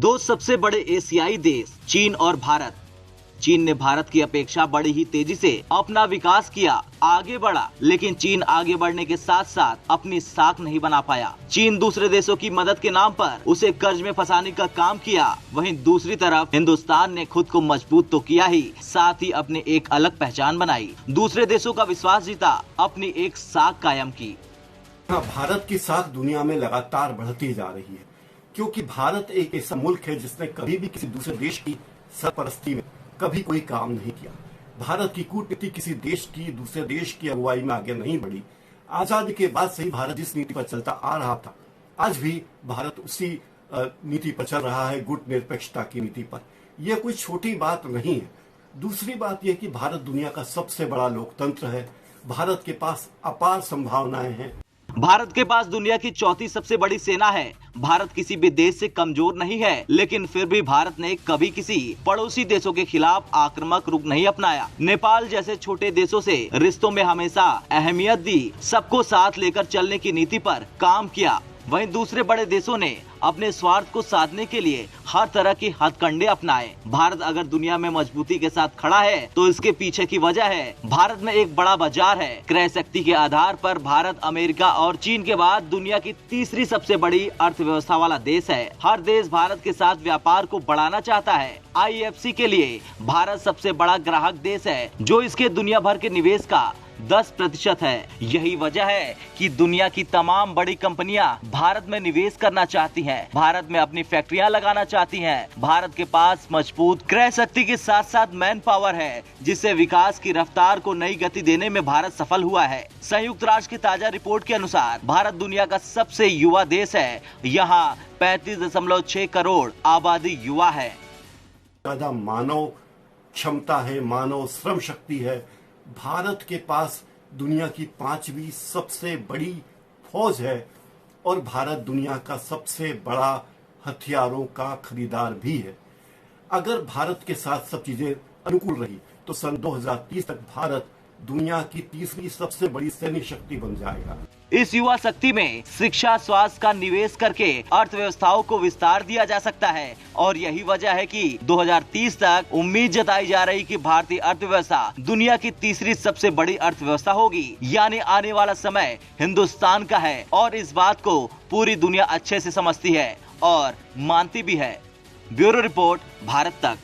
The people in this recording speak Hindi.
दो सबसे बड़े एशियाई देश चीन और भारत। चीन ने भारत की अपेक्षा बड़ी ही तेजी से अपना विकास किया, आगे बढ़ा, लेकिन चीन आगे बढ़ने के साथ साथ अपनी साख नहीं बना पाया। चीन दूसरे देशों की मदद के नाम पर उसे कर्ज में फंसाने का काम किया। वहीं दूसरी तरफ हिंदुस्तान ने खुद को मजबूत तो किया ही, साथ ही अपने एक अलग पहचान बनाई, दूसरे देशों का विश्वास जीता, अपनी एक साख कायम की। भारत की साख दुनिया में लगातार बढ़ती जा रही है, क्योंकि भारत एक ऐसा मुल्क है जिसने कभी भी किसी दूसरे देश की सरपरस्ती में कभी कोई काम नहीं किया। भारत की कूटनीति किसी देश की दूसरे देश की अगुवाई में आगे नहीं बढ़ी। आजादी के बाद से ही भारत जिस नीति पर चलता आ रहा था, आज भी भारत उसी नीति पर चल रहा है, गुट निरपेक्षता की नीति पर। यह कोई छोटी बात नहीं है। दूसरी बात यह कि भारत दुनिया का सबसे बड़ा लोकतंत्र है। भारत के पास अपार संभावनाएं हैं। भारत के पास दुनिया की चौथी सबसे बड़ी सेना है। भारत किसी भी देश से कमजोर नहीं है, लेकिन फिर भी भारत ने कभी किसी पड़ोसी देशों के खिलाफ आक्रामक रुख नहीं अपनाया। नेपाल जैसे छोटे देशों से रिश्तों में हमेशा अहमियत दी, सबको साथ लेकर चलने की नीति पर काम किया। वहीं दूसरे बड़े देशों ने अपने स्वार्थ को साधने के लिए हर तरह के हथकंडे अपनाए। भारत अगर दुनिया में मजबूती के साथ खड़ा है तो इसके पीछे की वजह है भारत में एक बड़ा बाजार है। क्रय शक्ति के आधार पर भारत अमेरिका और चीन के बाद दुनिया की तीसरी सबसे बड़ी अर्थव्यवस्था वाला देश है। हर देश भारत के साथ व्यापार को बढ़ाना चाहता है। IFC के लिए भारत सबसे बड़ा ग्राहक देश है, जो इसके दुनिया भर के निवेश का 10% है। यही वजह है कि दुनिया की तमाम बड़ी कंपनियां भारत में निवेश करना चाहती हैं, भारत में अपनी फैक्ट्रियां लगाना चाहती हैं। भारत के पास मजबूत क्रय शक्ति के साथ साथ मैन पावर है, जिससे विकास की रफ्तार को नई गति देने में भारत सफल हुआ है। संयुक्त राष्ट्र की ताजा रिपोर्ट के अनुसार भारत दुनिया का सबसे युवा देश है। यहाँ 35.6 करोड़ आबादी युवा है। ज्यादा मानव क्षमता है, मानव श्रम शक्ति है। भारत के पास दुनिया की 5वीं सबसे बड़ी फौज है और भारत दुनिया का सबसे बड़ा हथियारों का खरीदार भी है। अगर भारत के साथ सब चीजें अनुकूल रही तो सन 2030 तक भारत दुनिया की तीसरी सबसे बड़ी सैन्य शक्ति बन जाएगा। इस युवा शक्ति में शिक्षा, स्वास्थ्य का निवेश करके अर्थव्यवस्थाओं को विस्तार दिया जा सकता है और यही वजह है कि 2030 तक उम्मीद जताई जा रही कि भारतीय अर्थव्यवस्था दुनिया की तीसरी सबसे बड़ी अर्थव्यवस्था होगी। यानी आने वाला समय हिंदुस्तान का है और इस बात को पूरी दुनिया अच्छे से समझती है और मानती भी है। ब्यूरो रिपोर्ट, भारत तक।